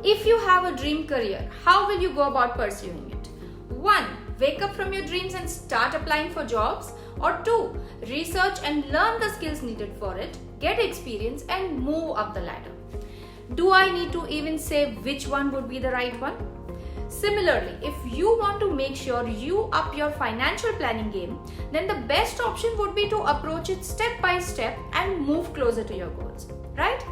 If you have a dream career, how will you go about pursuing it? 1. Wake up from your dreams and start applying for jobs. Or 2. Research and learn the skills needed for it, get experience and move up the ladder. Do I need to even say which one would be the right one? Similarly, if you want to make sure you up your financial planning game, then the best option would be to approach it step by step and move closer to your goals, right?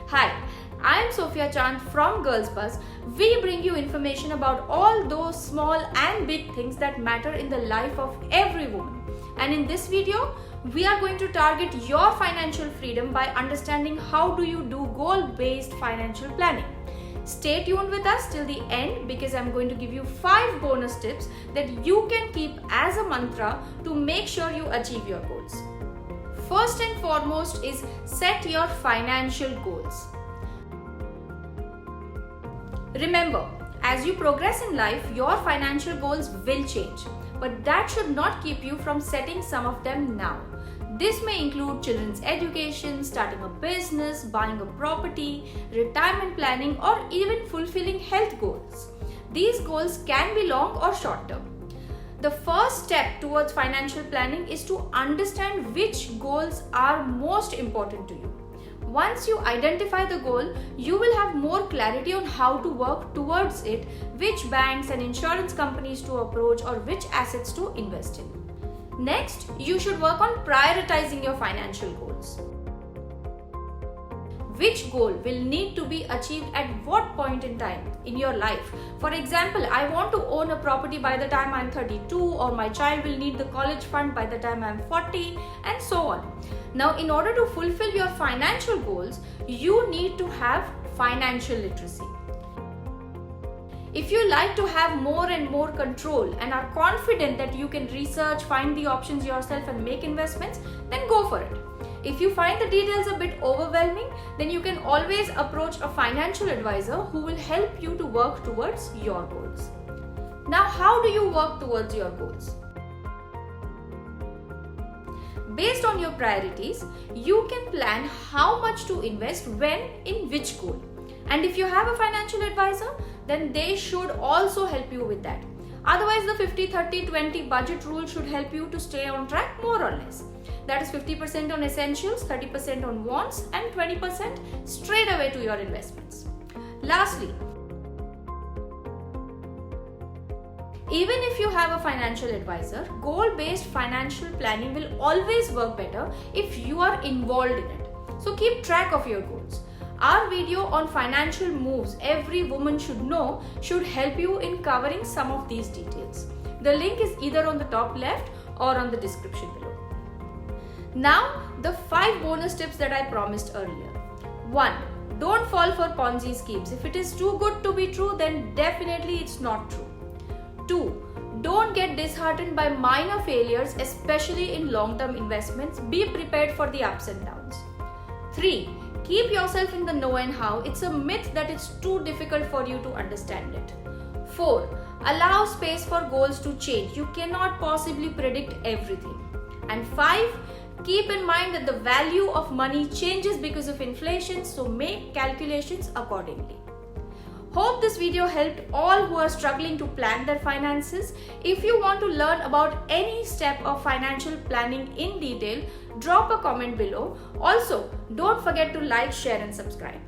Hi, I am Sophia Chand from Girls Buzz. We bring you information about all those small and big things that matter in the life of every woman. And in this video, we are going to target your financial freedom by understanding how do you do goal-based financial planning. Stay tuned with us till the end because I'm going to give you 5 bonus tips that you can keep as a mantra to make sure you achieve your goals. First and foremost is set your financial goals. Remember, as you progress in life, your financial goals will change, but that should not keep you from setting some of them now. This may include children's education, starting a business, buying a property, retirement planning, or even fulfilling health goals. These goals can be long or short term. The first step towards financial planning is to understand which goals are most important to you. Once you identify the goal, you will have more clarity on how to work towards it, which banks and insurance companies to approach, or which assets to invest in. Next, you should work on prioritizing your financial goals. Which goal will need to be achieved at what point in time in your life? For example, I want to own a property by the time I'm 32, or my child will need the college fund by the time I'm 40, and so on. Now, in order to fulfill your financial goals, you need to have financial literacy. If you like to have more and more control and are confident that you can research, find the options yourself and make investments, then go for it. If you find the details a bit overwhelming, then you can always approach a financial advisor who will help you to work towards your goals. Now, how do you work towards your goals? Based on your priorities, you can plan how much to invest when in which goal. And if you have a financial advisor, then they should also help you with that. Otherwise, the 50-30-20 budget rule should help you to stay on track more or less. That is 50% on essentials, 30% on wants, and 20% straight away to your investments. Lastly, even if you have a financial advisor, goal-based financial planning will always work better if you are involved in it. So keep track of your goals. Our video on financial moves every woman should know should help you in covering some of these details. The link is either on the top left or on the description below. Now, the 5 bonus tips that I promised earlier. 1. Don't fall for Ponzi schemes. If it is too good to be true, then definitely it's not true. 2. Don't get disheartened by minor failures, especially in long-term investments. Be prepared for the ups and downs. 3. Keep yourself in the know and how. It's a myth that it's too difficult for you to understand it. 4. Allow space for goals to change. You cannot possibly predict everything. And 5. Keep in mind that the value of money changes because of inflation, so make calculations accordingly. Hope this video helped all who are struggling to plan their finances. If you want to learn about any step of financial planning in detail, drop a comment below. Also, don't forget to like, share and subscribe.